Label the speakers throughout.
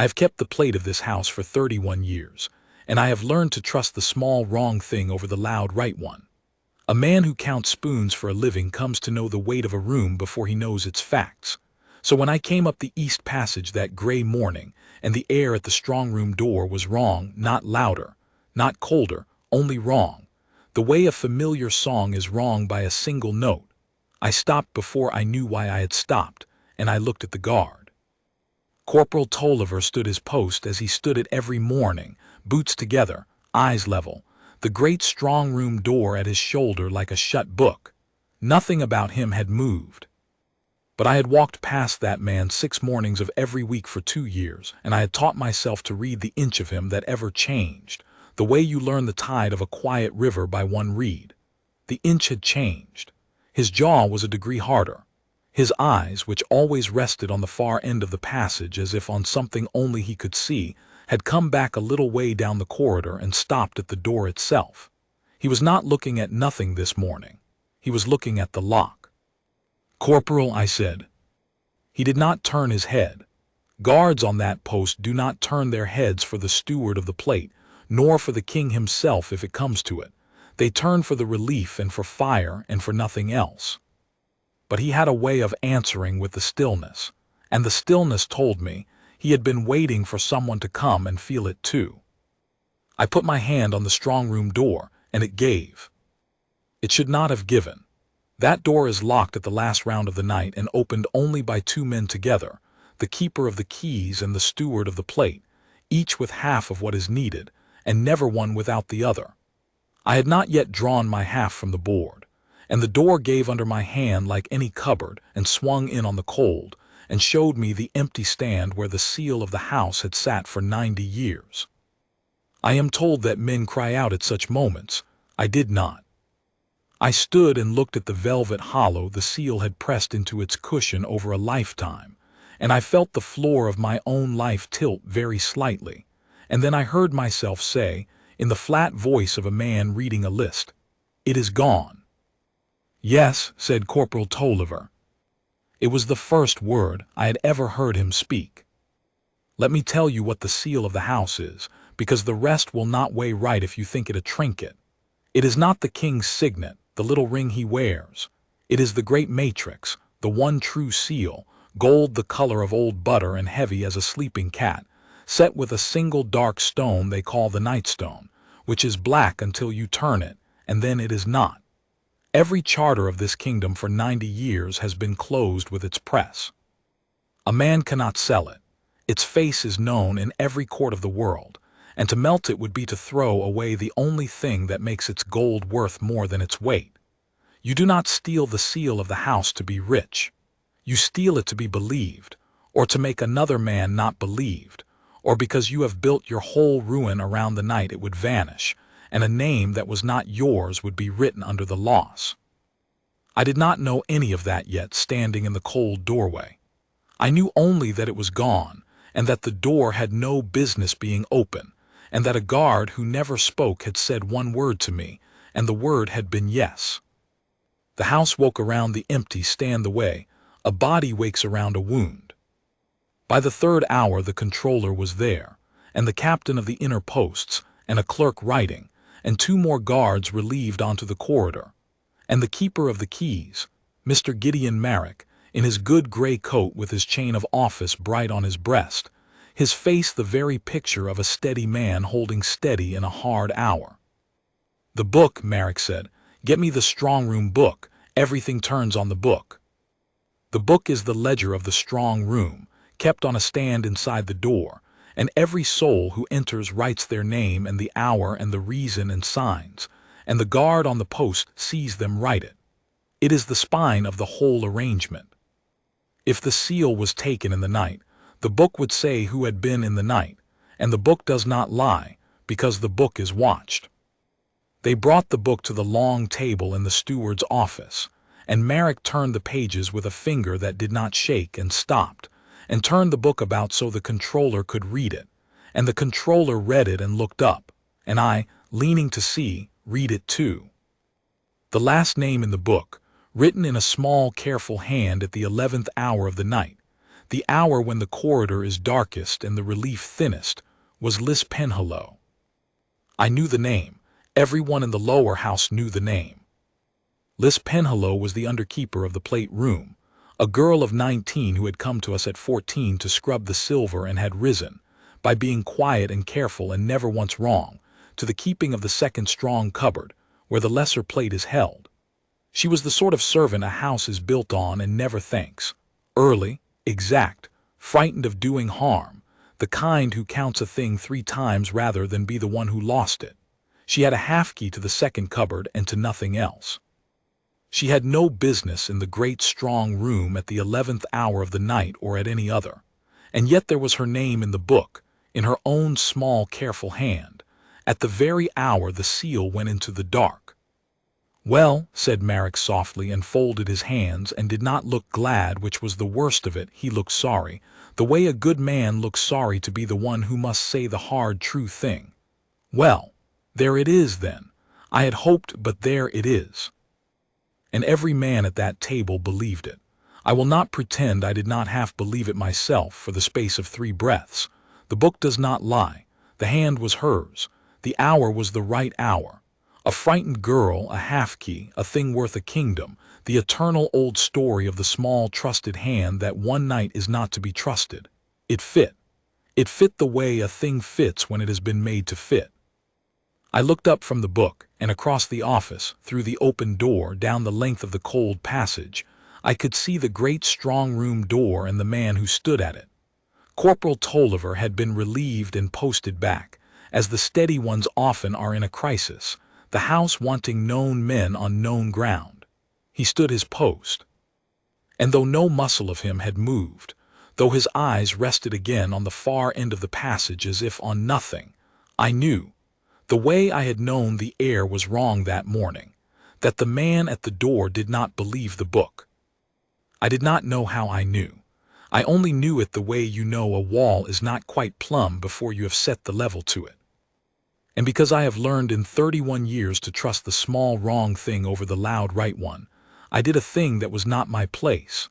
Speaker 1: I have kept the plate of this house for 31 years, and I have learned to trust the small wrong thing over the loud right one. A man who counts spoons for a living comes to know the weight of a room before he knows its facts. So when I came up the east passage that gray morning, and the air at the strong room door was wrong, not louder, not colder, only wrong, the way a familiar song is wrong by a single note, I stopped before I knew why I had stopped, and I looked at the guard. Corporal Tolliver stood his post as he stood it every morning, boots together, eyes level, the great strong room door at his shoulder like a shut book. Nothing about him had moved. But I had walked past that man 6 mornings of every week for 2 years, and I had taught myself to read the inch of him that ever changed, the way you learn the tide of a quiet river by one read. The inch had changed. His jaw was a degree harder. His eyes, which always rested on the far end of the passage as if on something only he could see, had come back a little way down the corridor and stopped at the door itself. He was not looking at nothing this morning. He was looking at the lock. "Corporal," I said. He did not turn his head. Guards on that post do not turn their heads for the steward of the plate, nor for the king himself if it comes to it. They turn for the relief and for fire and for nothing else. But he had a way of answering with the stillness, and the stillness told me he had been waiting for someone to come and feel it too. I put my hand on the strong room door, and it gave. It should not have given. That door is locked at the last round of the night and opened only by 2 men together, the keeper of the keys and the steward of the plate, each with half of what is needed, and never one without the other. I had not yet drawn my half from the board, and the door gave under my hand like any cupboard and swung in on the cold, and showed me the empty stand where the seal of the house had sat for 90 years. I am told that men cry out at such moments. I did not. I stood and looked at the velvet hollow the seal had pressed into its cushion over a lifetime, and I felt the floor of my own life tilt very slightly, and then I heard myself say, in the flat voice of a man reading a list, "It is gone." "Yes," said Corporal Tolliver. It was the first word I had ever heard him speak. "Let me tell you what the seal of the house is, because the rest will not weigh right if you think it a trinket. It is not the king's signet, the little ring he wears. It is the great matrix, the one true seal, gold the color of old butter and heavy as a sleeping cat, set with a single dark stone they call the nightstone, which is black until you turn it, and then it is not. Every charter of this kingdom for 90 years has been closed with its press. A man cannot sell it. Its face is known in every court of the world, and to melt it would be to throw away the only thing that makes its gold worth more than its weight. You do not steal the seal of the house to be rich. You steal it to be believed, or to make another man not believed, or because you have built your whole ruin around the night it would vanish, and a name that was not yours would be written under the loss. I did not know any of that yet, standing in the cold doorway. I knew only that it was gone, and that the door had no business being open, and that a guard who never spoke had said one word to me, and the word had been yes. The house woke around the empty stand the way a body wakes around a wound. By the 3rd hour the controller was there, and the captain of the inner posts, and a clerk writing, and 2 more guards relieved onto the corridor, and the keeper of the keys, Mr. Gideon Merrick, in his good gray coat with his chain of office bright on his breast, his face the very picture of a steady man holding steady in a hard hour. "The book," Merrick said. "Get me the strong room book. Everything turns on the book." The book is the ledger of the strong room, kept on a stand inside the door, and every soul who enters writes their name and the hour and the reason and signs, and the guard on the post sees them write it. It is the spine of the whole arrangement. If the seal was taken in the night, the book would say who had been in the night, and the book does not lie, because the book is watched. They brought the book to the long table in the steward's office, and Merrick turned the pages with a finger that did not shake and stopped, and turned the book about so the controller could read it, and the controller read it and looked up, and I, leaning to see, read it too. The last name in the book, written in a small, careful hand at the 11th hour of the night, The hour when the corridor is darkest and the relief thinnest was Liz Penhallow. I knew the name. Everyone in the lower house knew the name. Liz Penhallow was the underkeeper of the plate room, a girl of 19 who had come to us at 14 to scrub the silver and had risen, by being quiet and careful and never once wrong, to the keeping of the second strong cupboard, where the lesser plate is held. She was the sort of servant a house is built on and never thanks. Early, exact, frightened of doing harm, the kind who counts a thing 3 times rather than be the one who lost it. She had a half-key to the second cupboard and to nothing else. She had no business in the great strong room at the 11th hour of the night or at any other, and yet there was her name in the book, in her own small careful hand, at the very hour the seal went into the dark. "Well," said Marek softly and folded his hands and did not look glad, which was the worst of it. He looked sorry, the way a good man looks sorry to be the one who must say the hard true thing. "Well, there it is then. I had hoped, but there it is." And every man at that table believed it. I will not pretend I did not half believe it myself for the space of 3 breaths. The book does not lie. The hand was hers. The hour was the right hour. A frightened girl, a half-key, a thing worth a kingdom, the eternal old story of the small trusted hand that one night is not to be trusted. It fit. It fit the way a thing fits when it has been made to fit. I looked up from the book, and across the office, through the open door, down the length of the cold passage, I could see the great strong room door and the man who stood at it. Corporal Tolliver had been relieved and posted back, as the steady ones often are in a crisis, the house wanting known men on known ground. He stood his post. And though no muscle of him had moved, though his eyes rested again on the far end of the passage as if on nothing, I knew, the way I had known the air was wrong that morning, that the man at the door did not believe the book. I did not know how I knew. I only knew it the way you know a wall is not quite plumb before you have set the level to it. And because I have learned in 31 years to trust the small wrong thing over the loud right one, I did a thing that was not my place.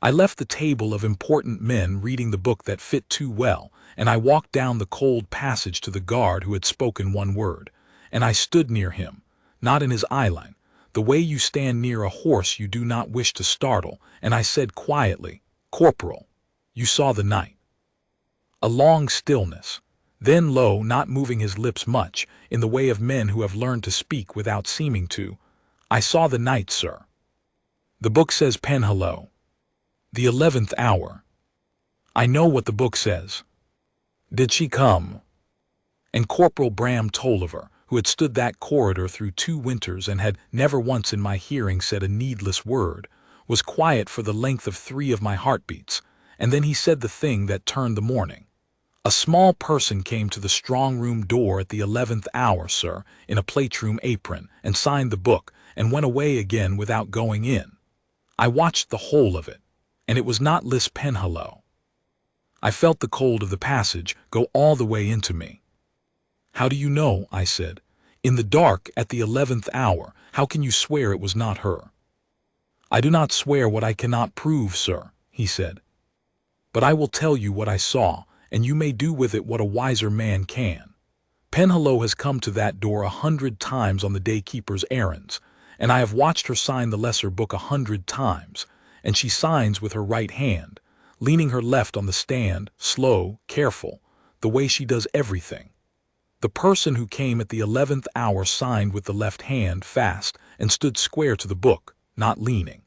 Speaker 1: I left the table of important men reading the book that fit too well, and I walked down the cold passage to the guard who had spoken one word, and I stood near him, not in his eyeline, the way you stand near a horse you do not wish to startle, and I said quietly, "Corporal, you saw the night." A long stillness. Then low, not moving his lips much, in the way of men who have learned to speak without seeming to, "I saw the night, sir." The book says Penhallow. The 11th hour. I know what the book says. Did she come? And Corporal Bram Tolliver, who had stood that corridor through 2 winters and had never once in my hearing said a needless word, was quiet for the length of 3 of my heartbeats, and then he said the thing that turned the morning. "A small person came to the strong room door at the 11th hour, sir, in a plate-room apron, and signed the book, and went away again without going in. I watched the whole of it, and it was not Liz Penhallow." I felt the cold of the passage go all the way into me. "How do you know?" I said. "In the dark, at the 11th hour, how can you swear it was not her?" "I do not swear what I cannot prove, sir," he said. "But I will tell you what I saw, and you may do with it what a wiser man can. Penhallow has come to that door 100 times on the day-keeper's errands, and I have watched her sign the lesser book 100 times, and she signs with her right hand, leaning her left on the stand, slow, careful, the way she does everything. The person who came at the 11th hour signed with the left hand fast and stood square to the book, not leaning.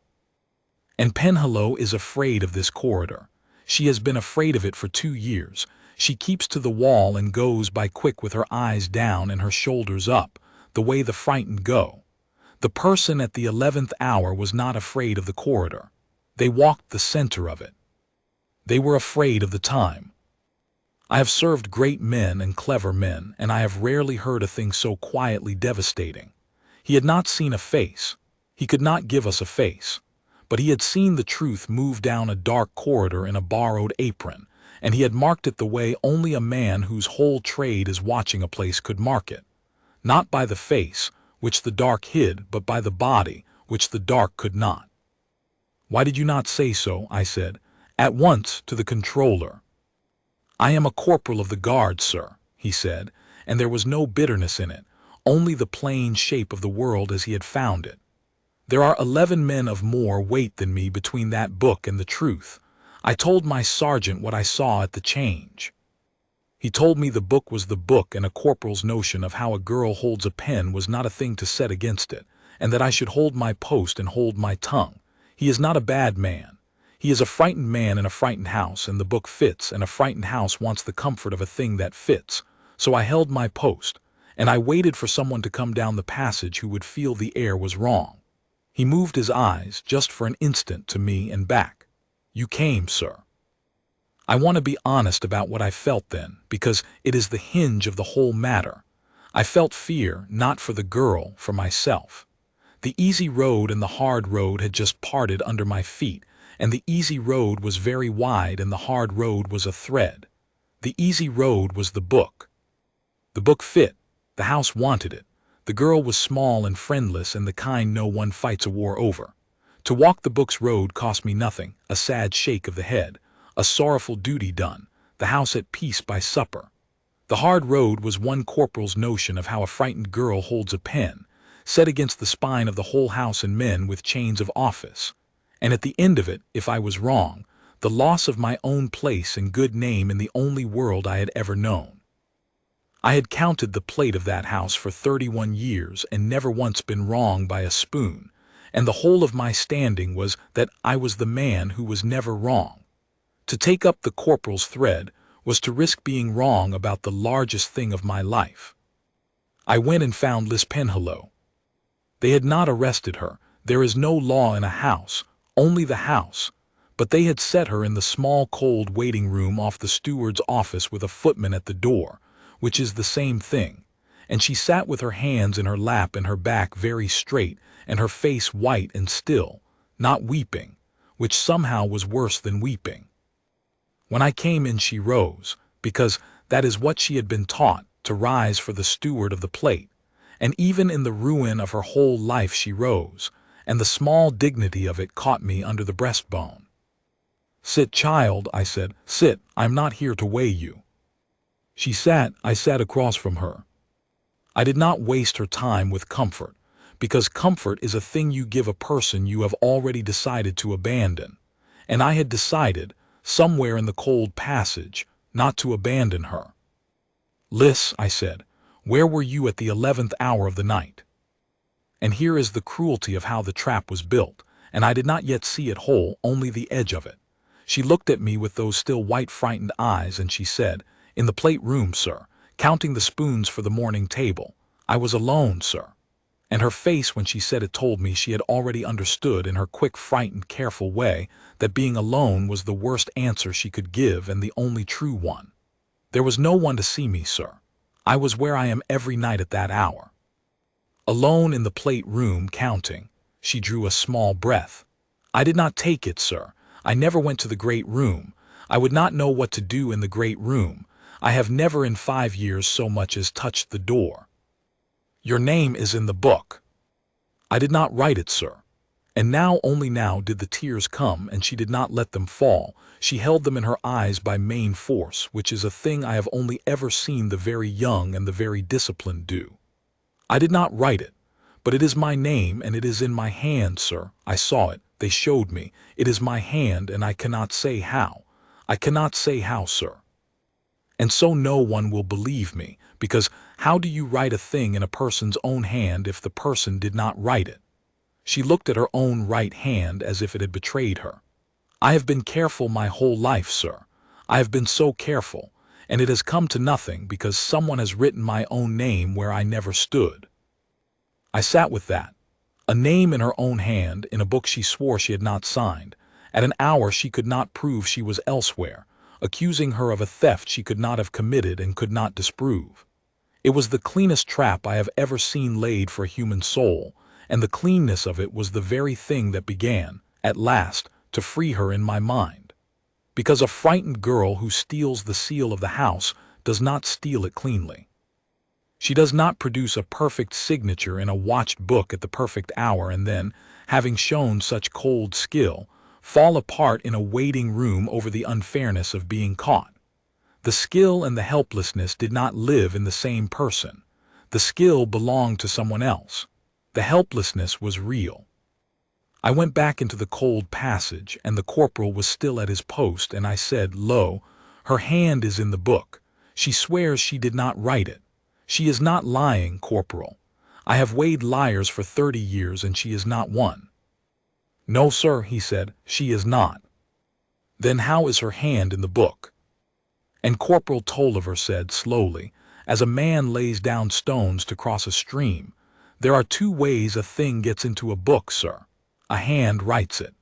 Speaker 1: And Penhallow is afraid of this corridor. She has been afraid of it for 2 years. She keeps to the wall and goes by quick with her eyes down and her shoulders up, the way the frightened go. The person at the 11th hour was not afraid of the corridor. They walked the center of it. They were afraid of the time. I have served great men and clever men, and I have rarely heard a thing so quietly devastating. He had not seen a face. He could not give us a face. But he had seen the truth move down a dark corridor in a borrowed apron, and he had marked it the way only a man whose whole trade is watching a place could mark it. Not by the face, which the dark hid, but by the body, which the dark could not. "Why did you not say so?" I said, At once to the controller. "I am a corporal of the guard, sir," he said, and there was no bitterness in it, only the plain shape of the world as he had found it. "There are 11 men of more weight than me between that book and the truth. I told my sergeant what I saw at the change. He told me the book was the book, and a corporal's notion of how a girl holds a pen was not a thing to set against it, and that I should hold my post and hold my tongue. He is not a bad man. He is a frightened man in a frightened house, and the book fits, and a frightened house wants the comfort of a thing that fits. So I held my post, and I waited for someone to come down the passage who would feel the air was wrong. He moved his eyes, just for an instant, to me and back. You came, sir. I want to be honest about what I felt then, because it is the hinge of the whole matter. I felt fear, not for the girl, for myself. The easy road and the hard road had just parted under my feet, and the easy road was very wide and the hard road was a thread. The easy road was the book. The book fit. The house wanted it. The girl was small and friendless, and the kind no one fights a war over. To walk the book's road cost me nothing, a sad shake of the head, a sorrowful duty done, the house at peace by supper. The hard road was one corporal's notion of how a frightened girl holds a pen, set against the spine of the whole house and men with chains of office. And at the end of it, if I was wrong, the loss of my own place and good name in the only world I had ever known. I had counted the plate of that house for 31 years and never once been wrong by a spoon, and the whole of my standing was that I was the man who was never wrong. To take up the corporal's thread was to risk being wrong about the largest thing of my life. I went and found Liz Penhallow. They had not arrested her. There is no law in a house, only the house. But they had set her in the small cold waiting room off the steward's office with a footman at the door, which is the same thing, and she sat with her hands in her lap and her back very straight and her face white and still, not weeping, which somehow was worse than weeping. When I came in she rose, because that is what she had been taught, to rise for the steward of the plate, and even in the ruin of her whole life she rose, and the small dignity of it caught me under the breastbone. "Sit, child," I said, "sit, I'm not here to weigh you." She sat. I sat across from her. I did not waste her time with comfort, because comfort is a thing you give a person you have already decided to abandon, and I had decided, somewhere in the cold passage, not to abandon her. "Liz," I said, "where were you at the 11th hour of the night?" And here is the cruelty of how the trap was built, and I did not yet see it whole, only the edge of it. She looked at me with those still white frightened eyes, and she said, "In the plate room, sir, counting the spoons for the morning table. I was alone, sir." And her face when she said it told me she had already understood in her quick, frightened, careful way that being alone was the worst answer she could give and the only true one. There was no one to see me, sir. I was where I am every night at that hour. Alone in the plate room counting. She drew a small breath. I did not take it, sir. I never went to the great room. I would not know what to do in the great room. I have never in 5 years so much as touched the door. Your name is in the book. I did not write it, sir. And now, only now, did the tears come, and she did not let them fall. She held them in her eyes by main force, which is a thing I have only ever seen the very young and the very disciplined do. I did not write it, but it is my name, and it is in my hand, sir. I saw it. They showed me. It is my hand, and I cannot say how. I cannot say how, sir. And so no one will believe me, because how do you write a thing in a person's own hand if the person did not write it? She looked at her own right hand as if it had betrayed her. I have been careful my whole life, sir. I have been so careful, and it has come to nothing because someone has written my own name where I never stood. I sat with that. A name in her own hand, in a book she swore she had not signed. At an hour she could not prove she was elsewhere, accusing her of a theft she could not have committed and could not disprove. It was the cleanest trap I have ever seen laid for a human soul, and the cleanness of it was the very thing that began, at last, to free her in my mind. Because a frightened girl who steals the seal of the house does not steal it cleanly. She does not produce a perfect signature in a watched book at the perfect hour and then, having shown such cold skill, fall apart in a waiting room over the unfairness of being caught. The skill and the helplessness did not live in the same person. The skill belonged to someone else. The helplessness was real. I went back into the cold passage, and the corporal was still at his post, and I said, "Lo, her hand is in the book. She swears she did not write it. She is not lying, corporal. I have weighed liars for 30 years, and she is not one." "No, sir," he said, "she is not." "Then how is her hand in the book?" And Corporal Tolliver said slowly, "As a man lays down stones to cross a stream, there are two ways a thing gets into a book, sir. A hand writes it,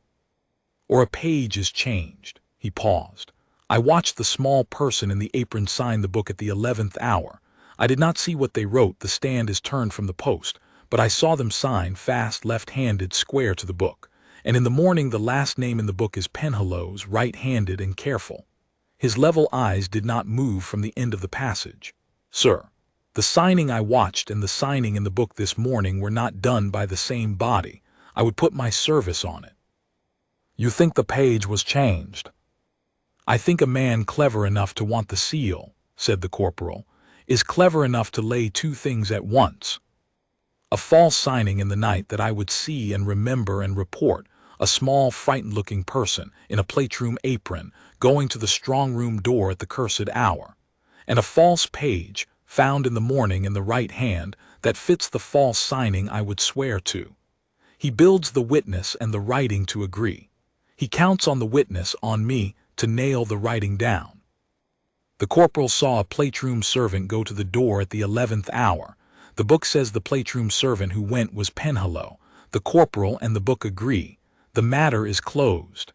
Speaker 1: or a page is changed." He paused. I watched the small person in the apron sign the book at the 11th hour. I did not see what they wrote, the stand is turned from the post, but I saw them sign fast, left-handed, square to the book. And in the morning the last name in the book is Penhallow's, right-handed and careful. His level eyes did not move from the end of the passage. "Sir, the signing I watched and the signing in the book this morning were not done by the same body. I would put my service on it." "You think the page was changed?" "I think a man clever enough to want the seal," said the corporal, "is clever enough to lay two things at once. A false signing in the night that I would see and remember and report, a small frightened-looking person in a plate-room apron going to the strong-room door at the cursed hour, and a false page found in the morning in the right hand that fits the false signing I would swear to. He builds the witness and the writing to agree. He counts on the witness, on me, to nail the writing down." The corporal saw a plate-room servant go to the door at the 11th hour. The book says the plate-room servant who went was Penhallow. The corporal and the book agree. The matter is closed.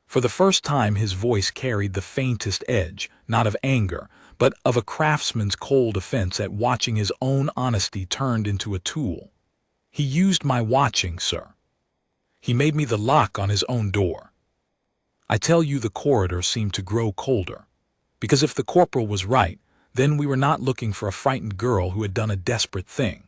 Speaker 1: For the first time his voice carried the faintest edge, not of anger, but of a craftsman's cold offense at watching his own honesty turned into a tool. "He used my watching, sir. He made me the lock on his own door." I tell you, the corridor seemed to grow colder. Because if the corporal was right, then we were not looking for a frightened girl who had done a desperate thing.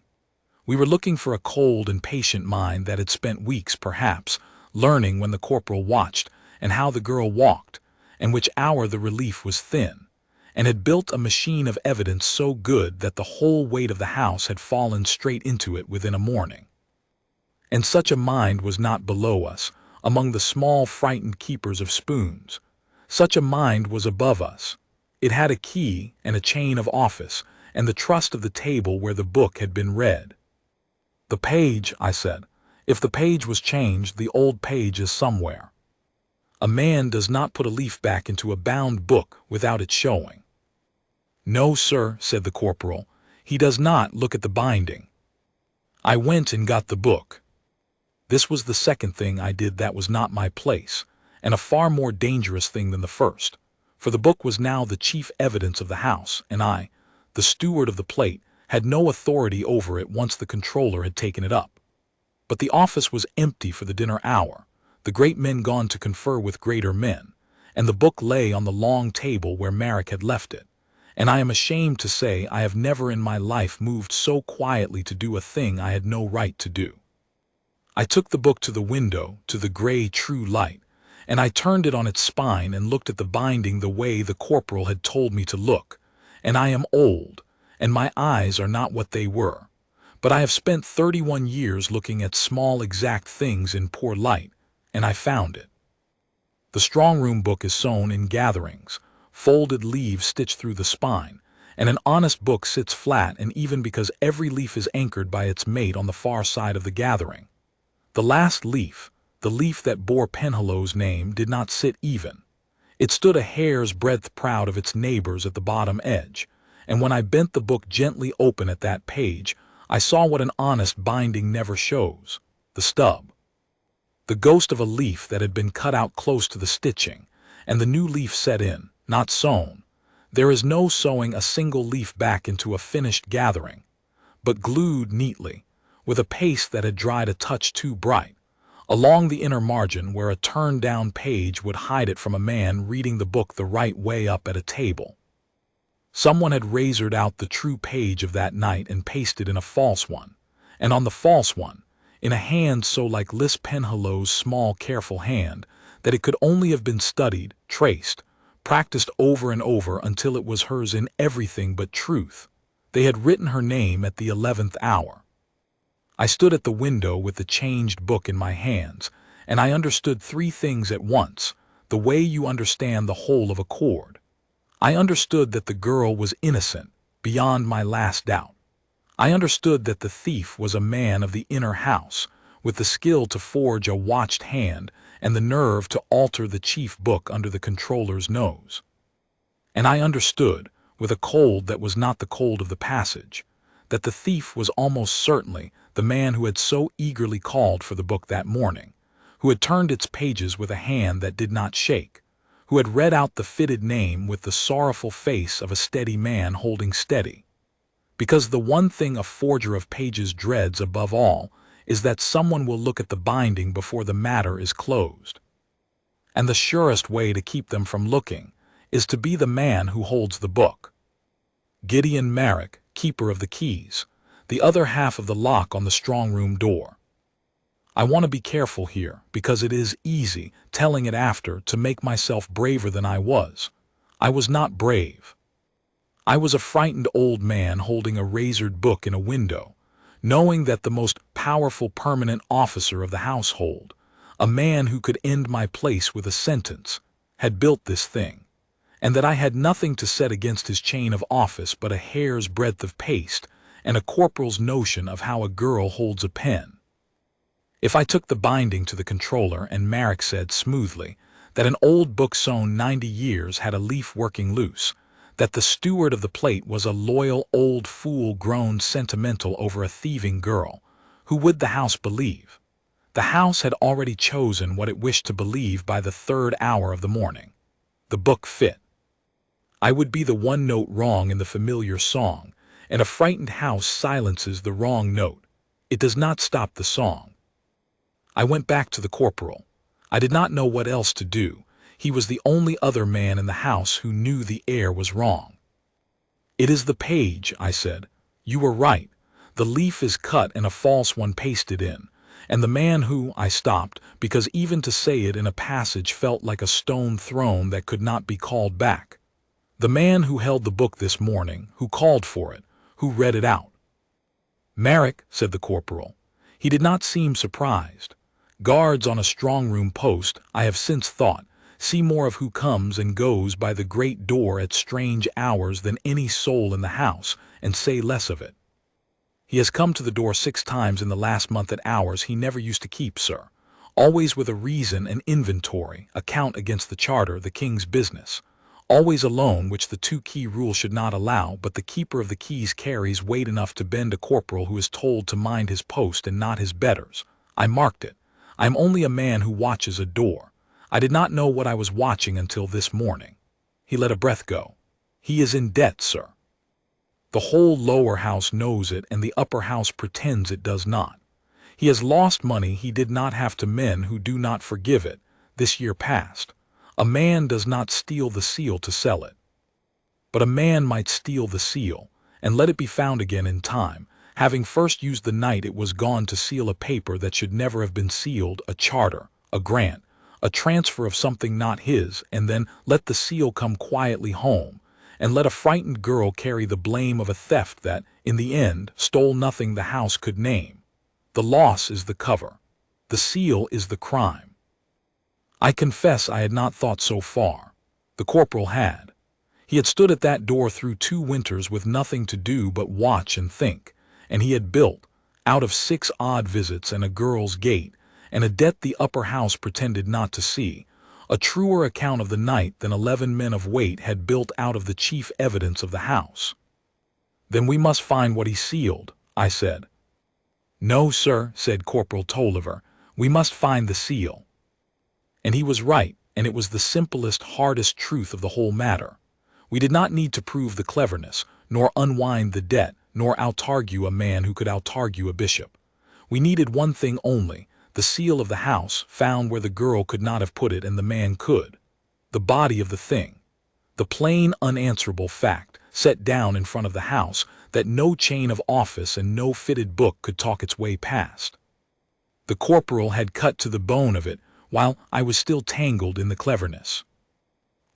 Speaker 1: We were looking for a cold and patient mind that had spent weeks, perhaps, learning when the corporal watched, and how the girl walked, and which hour the relief was thin, and had built a machine of evidence so good that the whole weight of the house had fallen straight into it within a morning. And such a mind was not below us, among the small frightened keepers of spoons. Such a mind was above us. It had a key and a chain of office, and the trust of the table where the book had been read. "The page," I said. "If the page was changed, the old page is somewhere. A man does not put a leaf back into a bound book without it showing." "No, sir," said the corporal. "He does not look at the binding." I went and got the book. This was the second thing I did that was not my place, and a far more dangerous thing than the first, for the book was now the chief evidence of the house, and I, the steward of the plate, had no authority over it once the controller had taken it up. But the office was empty for the dinner hour, the great men gone to confer with greater men, and the book lay on the long table where Marek had left it, and I am ashamed to say I have never in my life moved so quietly to do a thing I had no right to do. I took the book to the window, to the gray true light, and I turned it on its spine and looked at the binding the way the corporal had told me to look. And I am old, and my eyes are not what they were, but I have spent 31 years looking at small exact things in poor light, and I found it. The strong-room book is sewn in gatherings, folded leaves stitched through the spine, and an honest book sits flat and even because every leaf is anchored by its mate on the far side of the gathering. The last leaf, the leaf that bore Penhallow's name, did not sit even. It stood a hair's breadth proud of its neighbors at the bottom edge, and when I bent the book gently open at that page, I saw what an honest binding never shows, the stub. The ghost of a leaf that had been cut out close to the stitching, and the new leaf set in, not sewn. There is no sewing a single leaf back into a finished gathering, but glued neatly, with a paste that had dried a touch too bright, along the inner margin where a turned-down page would hide it from a man reading the book the right way up at a table. Someone had razored out the true page of that night and pasted in a false one, and on the false one, in a hand so like Liz Penhallow's small careful hand, that it could only have been studied, traced, practiced over and over until it was hers in everything but truth. They had written her name at the 11th hour. I stood at the window with the changed book in my hands, and I understood three things at once, the way you understand the whole of a chord. I understood that the girl was innocent, beyond my last doubt. I understood that the thief was a man of the inner house, with the skill to forge a watched hand and the nerve to alter the chief book under the controller's nose. And I understood, with a cold that was not the cold of the passage, that the thief was almost certainly the man who had so eagerly called for the book that morning, who had turned its pages with a hand that did not shake, who had read out the fitted name with the sorrowful face of a steady man holding steady. Because the one thing a forger of pages dreads above all is that someone will look at the binding before the matter is closed. And the surest way to keep them from looking is to be the man who holds the book. Gideon Merrick, keeper of the keys, the other half of the lock on the strong room door. I want to be careful here because it is easy, telling it after, to make myself braver than I was. I was not brave. I was a frightened old man holding a razored book in a window, knowing that the most powerful permanent officer of the household, a man who could end my place with a sentence, had built this thing, and that I had nothing to set against his chain of office but a hair's breadth of paste and a corporal's notion of how a girl holds a pen. If I took the binding to the controller and Merrick said smoothly that an old book sewn 90 years had a leaf working loose, that the steward of the plate was a loyal old fool grown sentimental over a thieving girl, who would the house believe? The house had already chosen what it wished to believe by the 3rd hour of the morning. The book fit. I would be the one note wrong in the familiar song, and a frightened house silences the wrong note. It does not stop the song. I went back to the corporal. I did not know what else to do. He was the only other man in the house who knew the air was wrong. "It is the page," I said. "You were right. The leaf is cut and a false one pasted in. And the man who—" I stopped, because even to say it in a passage felt like a stone thrown that could not be called back. "The man who held the book this morning, who called for it, who read it out." "Merrick," said the corporal. He did not seem surprised. Guards on a strong-room post, I have since thought, see more of who comes and goes by the great door at strange hours than any soul in the house, and say less of it. "He has come to the door 6 times in the last month at hours he never used to keep, sir. Always with a reason, an inventory, a count against the charter, the king's business. Always alone, which the 2-key rule should not allow, but the keeper of the keys carries weight enough to bend a corporal who is told to mind his post and not his betters. I marked it. I am only a man who watches a door. I did not know what I was watching until this morning." He let a breath go. "He is in debt, sir. The whole lower house knows it, and the upper house pretends it does not. He has lost money he did not have to men who do not forgive it, this year past. A man does not steal the seal to sell it. But a man might steal the seal, and let it be found again in time, having first used the night it was gone to seal a paper that should never have been sealed, a charter, a grant, a transfer of something not his, and then let the seal come quietly home, and let a frightened girl carry the blame of a theft that, in the end, stole nothing the house could name. The loss is the cover. The seal is the crime." I confess I had not thought so far. The corporal had. He had stood at that door through 2 winters with nothing to do but watch and think, and he had built, out of 6 odd visits and a girl's gate, and a debt the upper house pretended not to see, a truer account of the night than 11 men of weight had built out of the chief evidence of the house. "Then we must find what he sealed," I said. "No, sir," said Corporal Tolliver, "we must find the seal." And he was right, and it was the simplest, hardest truth of the whole matter. We did not need to prove the cleverness, nor unwind the debt, nor outargue a man who could outargue a bishop. We needed one thing only, the seal of the house, found where the girl could not have put it and the man could. The body of the thing. The plain, unanswerable fact, set down in front of the house, that no chain of office and no fitted book could talk its way past. The corporal had cut to the bone of it while I was still tangled in the cleverness.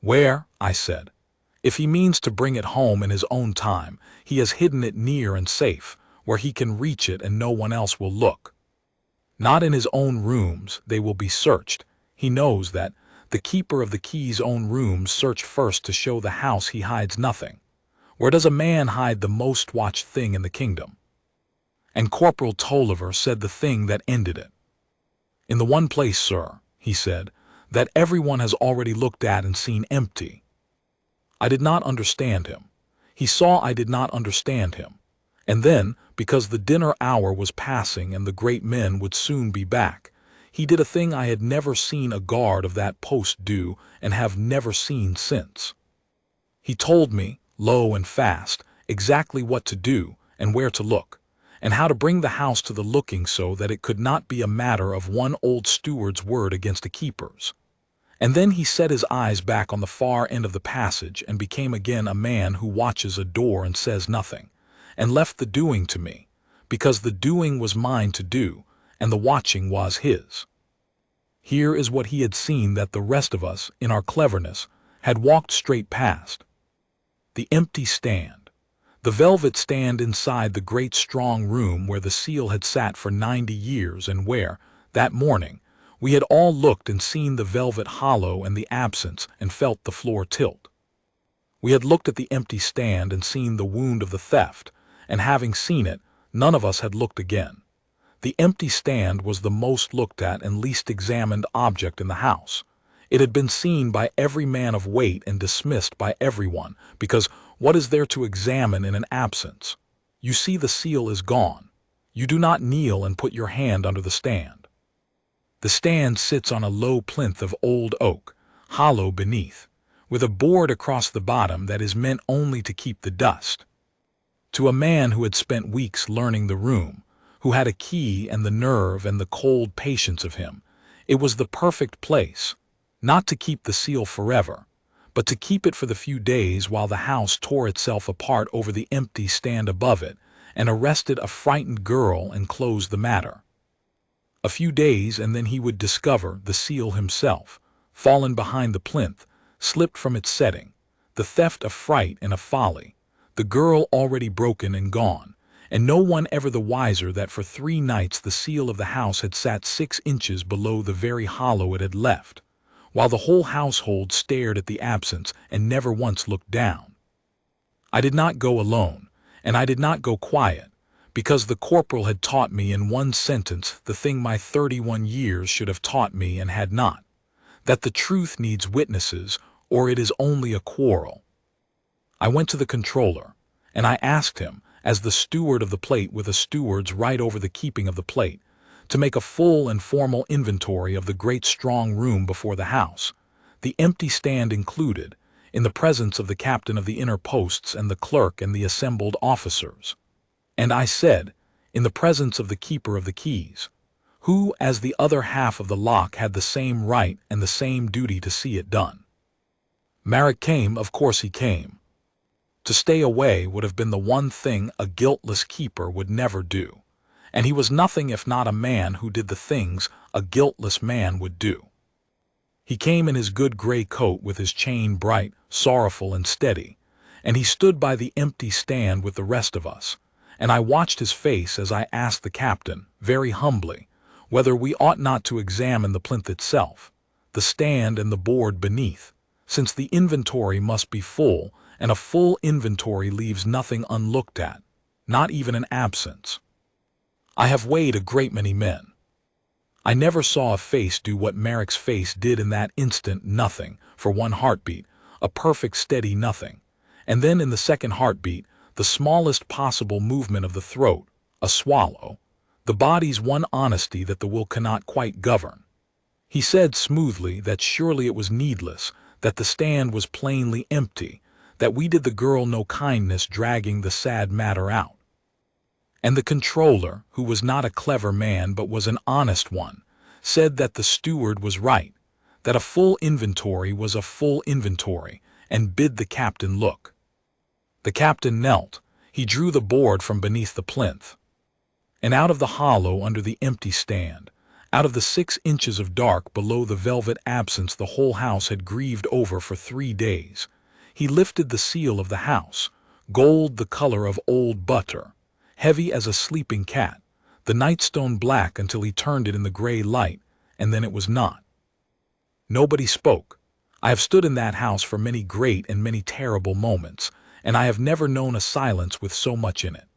Speaker 1: "Where?" I said. "If he means to bring it home in his own time, he has hidden it near and safe, where he can reach it and no one else will look. Not in his own rooms, they will be searched. He knows that the keeper of the key's own rooms search first to show the house he hides nothing. Where does a man hide the most watched thing in the kingdom?" And Corporal Tolliver said the thing that ended it. "In the one place, sir," he said, "that everyone has already looked at and seen empty." I did not understand him. He saw I did not understand him. And then, because the dinner hour was passing and the great men would soon be back, he did a thing I had never seen a guard of that post do and have never seen since. He told me, low and fast, exactly what to do and where to look, and how to bring the house to the looking so that it could not be a matter of one old steward's word against a keeper's. And then he set his eyes back on the far end of the passage and became again a man who watches a door and says nothing, and left the doing to me, because the doing was mine to do, and the watching was his. Here is what he had seen that the rest of us, in our cleverness, had walked straight past. The empty stand. The velvet stand inside the great strong room where the seal had sat for 90 years and where, that morning, we had all looked and seen the velvet hollow and the absence and felt the floor tilt. We had looked at the empty stand and seen the wound of the theft, and having seen it, none of us had looked again. The empty stand was the most looked at and least examined object in the house. It had been seen by every man of weight and dismissed by everyone, because what is there to examine in an absence? You see the seal is gone. You do not kneel and put your hand under the stand. The stand sits on a low plinth of old oak, hollow beneath, with a board across the bottom that is meant only to keep the dust. To a man who had spent weeks learning the room, who had a key and the nerve and the cold patience of him, it was the perfect place, not to keep the seal forever, but to keep it for the few days while the house tore itself apart over the empty stand above it and arrested a frightened girl and closed the matter. A few days and then he would discover the seal himself, fallen behind the plinth, slipped from its setting, the theft a fright and a folly, the girl already broken and gone, and no one ever the wiser that for 3 nights the seal of the house had sat 6 inches below the very hollow it had left, while the whole household stared at the absence and never once looked down. I did not go alone, and I did not go quiet, because the corporal had taught me in one sentence the thing my 31 years should have taught me and had not, that the truth needs witnesses or it is only a quarrel. I went to the controller, and I asked him, as the steward of the plate with a steward's right over the keeping of the plate, to make a full and formal inventory of the great strong room before the house, the empty stand included, in the presence of the captain of the inner posts and the clerk and the assembled officers. And I said, in the presence of the keeper of the keys, who, as the other half of the lock, had the same right and the same duty to see it done. Marek came, of course he came. To stay away would have been the one thing a guiltless keeper would never do, and he was nothing if not a man who did the things a guiltless man would do. He came in his good gray coat with his chain bright, sorrowful and steady, and he stood by the empty stand with the rest of us, and I watched his face as I asked the captain, very humbly, whether we ought not to examine the plinth itself, the stand and the board beneath, since the inventory must be full, and a full inventory leaves nothing unlooked at, not even an absence. I have weighed a great many men. I never saw a face do what Marek's face did in that instant. Nothing, for one heartbeat, a perfect steady nothing, and then in the second heartbeat, the smallest possible movement of the throat, a swallow, the body's one honesty that the will cannot quite govern. He said smoothly that surely it was needless, that the stand was plainly empty, that we did the girl no kindness dragging the sad matter out. And the controller, who was not a clever man but was an honest one, said that the steward was right, that a full inventory was a full inventory, and bid the captain look. The captain knelt, he drew the board from beneath the plinth. And out of the hollow under the empty stand, Out of the 6 inches of dark below the velvet absence the whole house had grieved over for 3 days, he lifted the seal of the house, gold the color of old butter, heavy as a sleeping cat, the nightstone black until he turned it in the gray light, and then it was not. Nobody spoke. I have stood in that house for many great and many terrible moments, and I have never known a silence with so much in it.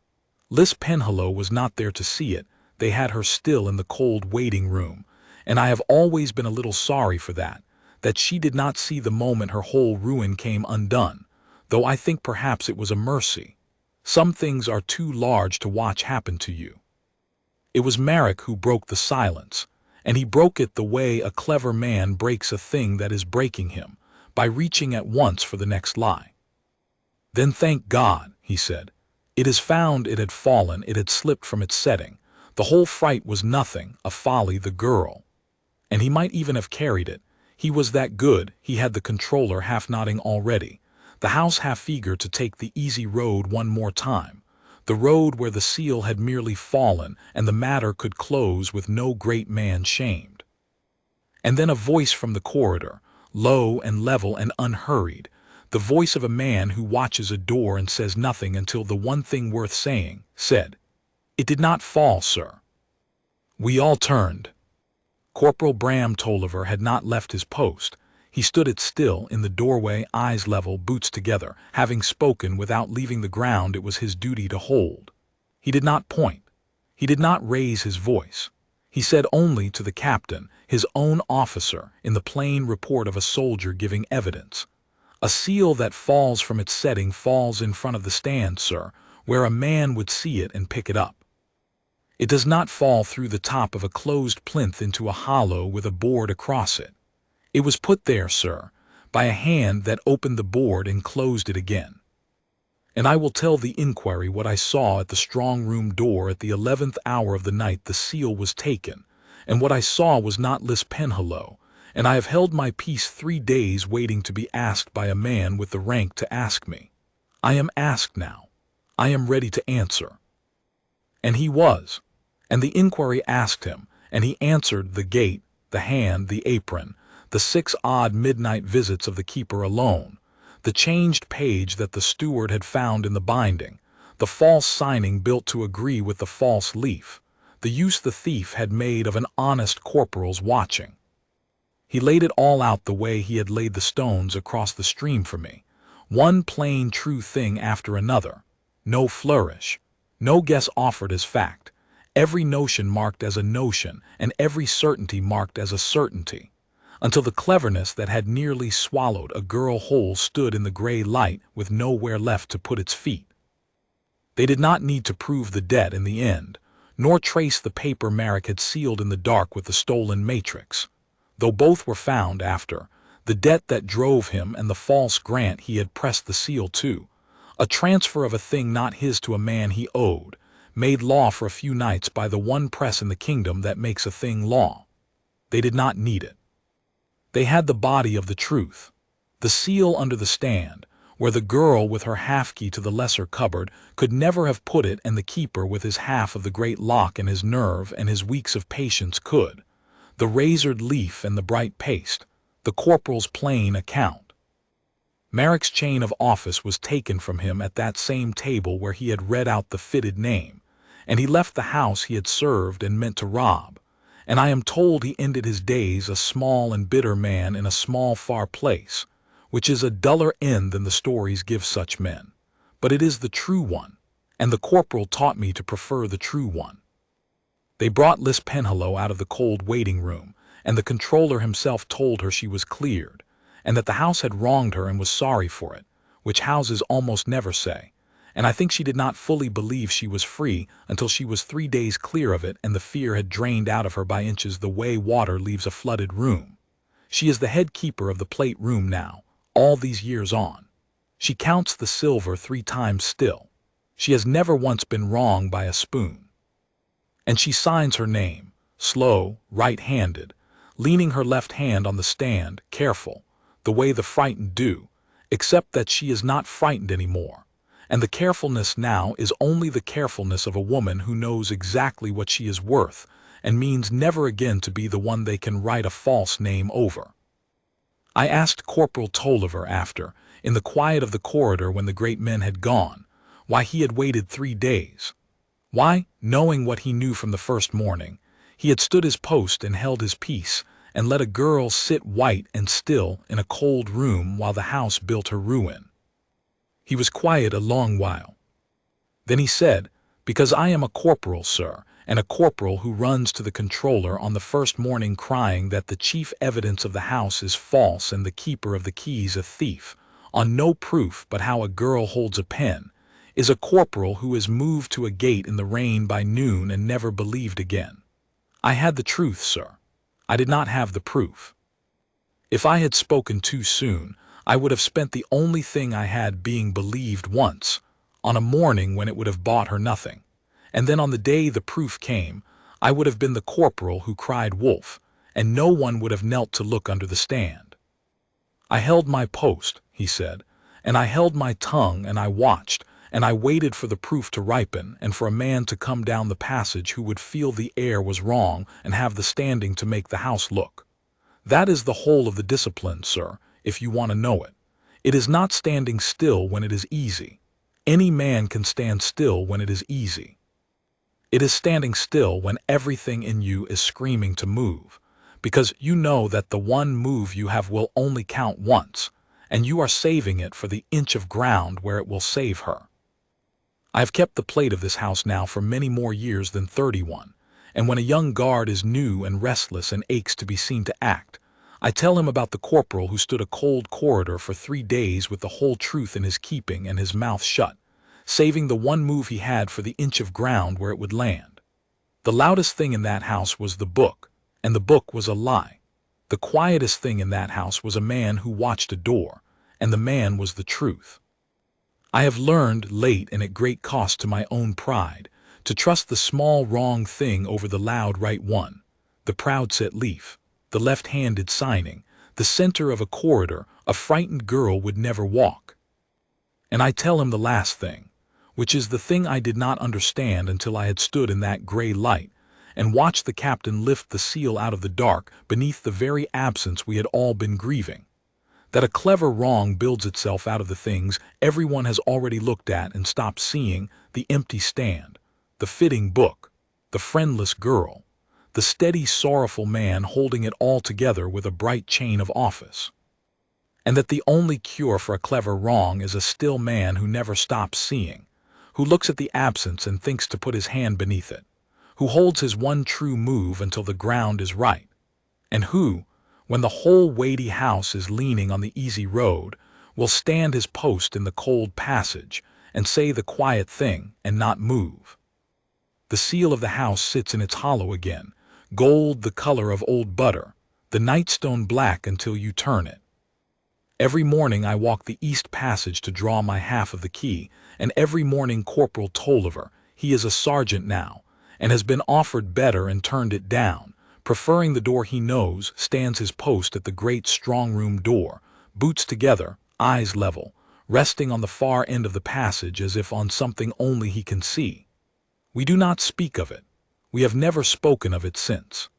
Speaker 1: Liz Penhallow was not there to see it. They had her still in the cold waiting room, and I have always been a little sorry for that she did not see the moment her whole ruin came undone, though I think perhaps it was a mercy. Some things are too large to watch happen to you. It was Marek who broke the silence, and he broke it the way a clever man breaks a thing that is breaking him, by reaching at once for the next lie. "Then thank God," he said. "It is found, it had fallen, it had slipped from its setting. The whole fright was nothing, a folly, the girl. And he might even have carried it. He was that good, he had the controller half nodding already, the house half eager to take the easy road one more time, the road where the seal had merely fallen and the matter could close with no great man shamed." And then a voice from the corridor, low and level and unhurried, the voice of a man who watches a door and says nothing until the one thing worth saying, said, "It did not fall, sir." We all turned. Corporal Bram Tolliver had not left his post. He stood it still in the doorway, eyes level, boots together, having spoken without leaving the ground it was his duty to hold. He did not point. He did not raise his voice. He said only to the captain, his own officer, in the plain report of a soldier giving evidence, "A seal that falls from its setting falls in front of the stand, sir, where a man would see it and pick it up. It does not fall through the top of a closed plinth into a hollow with a board across it. It was put there, sir, by a hand that opened the board and closed it again. And I will tell the inquiry what I saw at the strong-room door at the 11th hour of the night the seal was taken, and what I saw was not Liz Penhallow, and I have held my peace 3 days waiting to be asked by a man with the rank to ask me. I am asked now. I am ready to answer." And he was. And the inquiry asked him, and he answered the gate, the hand, the apron, the 6 odd midnight visits of the keeper alone, the changed page that the steward had found in the binding, the false signing built to agree with the false leaf, the use the thief had made of an honest corporal's watching. He laid it all out the way he had laid the stones across the stream for me, one plain true thing after another, no flourish, no guess offered as fact, every notion marked as a notion, and every certainty marked as a certainty, until the cleverness that had nearly swallowed a girl whole stood in the gray light with nowhere left to put its feet. They did not need to prove the debt in the end, nor trace the paper Marek had sealed in the dark with the stolen matrix, though both were found after, the debt that drove him and the false grant he had pressed the seal to, a transfer of a thing not his to a man he owed, made law for a few nights by the one press in the kingdom that makes a thing law. They did not need it. They had the body of the truth, the seal under the stand, where the girl with her half-key to the lesser cupboard could never have put it, and the keeper with his half of the great lock and his nerve and his weeks of patience could, the razored leaf and the bright paste, the corporal's plain account. Marek's chain of office was taken from him at that same table where he had read out the fitted name, and he left the house he had served and meant to rob, and I am told he ended his days a small and bitter man in a small far place, which is a duller end than the stories give such men, but it is the true one, and the corporal taught me to prefer the true one. They brought Liz Penhallow out of the cold waiting room, and the controller himself told her she was cleared, and that the house had wronged her and was sorry for it, which houses almost never say, and I think she did not fully believe she was free until she was 3 days clear of it and the fear had drained out of her by inches the way water leaves a flooded room. She is the head keeper of the plate room now, all these years on. She counts the silver 3 times still. She has never once been wrong by a spoon. And she signs her name, slow, right-handed, leaning her left hand on the stand, careful, the way the frightened do, except that she is not frightened anymore. And the carefulness now is only the carefulness of a woman who knows exactly what she is worth and means never again to be the one they can write a false name over. I asked Corporal Tolliver after, in the quiet of the corridor when the great men had gone, why he had waited 3 days. Why, knowing what he knew from the first morning, he had stood his post and held his peace, and let a girl sit white and still in a cold room while the house built her ruin. He was quiet a long while. Then he said, "Because I am a corporal, sir, and a corporal who runs to the controller on the first morning crying that the chief evidence of the house is false and the keeper of the keys a thief, on no proof but how a girl holds a pen, is a corporal who is moved to a gate in the rain by noon and never believed again. I had the truth, sir. I did not have the proof. If I had spoken too soon, I would have spent the only thing I had being believed once, on a morning when it would have bought her nothing, and then on the day the proof came, I would have been the corporal who cried wolf, and no one would have knelt to look under the stand. I held my post," he said, "and I held my tongue, and I watched, and I waited for the proof to ripen and for a man to come down the passage who would feel the air was wrong and have the standing to make the house look. That is the whole of the discipline, sir, if you want to know it. It is not standing still when it is easy. Any man can stand still when it is easy. It is standing still when everything in you is screaming to move, because you know that the one move you have will only count once, and you are saving it for the inch of ground where it will save her. I have kept the plate of this house now for many more years than 31, and when a young guard is new and restless and aches to be seen to act, I tell him about the corporal who stood a cold corridor for 3 days with the whole truth in his keeping and his mouth shut, saving the one move he had for the inch of ground where it would land. The loudest thing in that house was the book, and the book was a lie. The quietest thing in that house was a man who watched a door, and the man was the truth. I have learned, late and at great cost to my own pride, to trust the small wrong thing over the loud right one, the proud set leaf, the left-handed signing, the center of a corridor a frightened girl would never walk. And I tell him the last thing, which is the thing I did not understand until I had stood in that gray light and watched the captain lift the seal out of the dark beneath the very absence we had all been grieving. That a clever wrong builds itself out of the things everyone has already looked at and stopped seeing, the empty stand, the fitting book, the friendless girl, the steady, sorrowful man holding it all together with a bright chain of office. And that the only cure for a clever wrong is a still man who never stops seeing, who looks at the absence and thinks to put his hand beneath it, who holds his one true move until the ground is right, and who, when the whole weighty house is leaning on the easy road, will stand his post in the cold passage and say the quiet thing and not move. The seal of the house sits in its hollow again, gold the color of old butter, the nightstone black until you turn it. Every morning I walk the east passage to draw my half of the key, and every morning Corporal Tolliver, he is a sergeant now, and has been offered better and turned it down, preferring the door he knows, stands his post at the great strong-room door, boots together, eyes level, resting on the far end of the passage as if on something only he can see. We do not speak of it. We have never spoken of it since.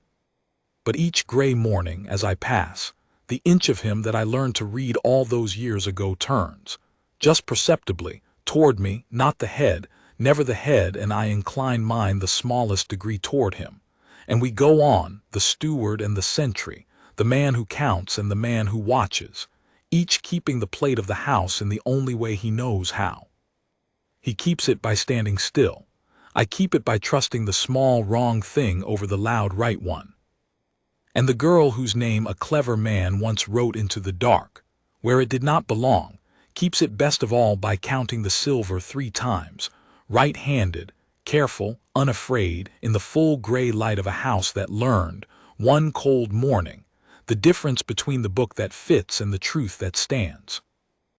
Speaker 1: But each gray morning, as I pass, the inch of him that I learned to read all those years ago turns, just perceptibly, toward me, not the head, never the head, and I incline mine the smallest degree toward him. And we go on, the steward and the sentry, the man who counts and the man who watches, each keeping the plate of the house in the only way he knows how. He keeps it by standing still. I keep it by trusting the small wrong thing over the loud right one. And the girl whose name a clever man once wrote into the dark, where it did not belong, keeps it best of all by counting the silver 3 times, right-handed, careful, unafraid, in the full gray light of a house that learned, one cold morning, the difference between the book that fits and the truth that stands.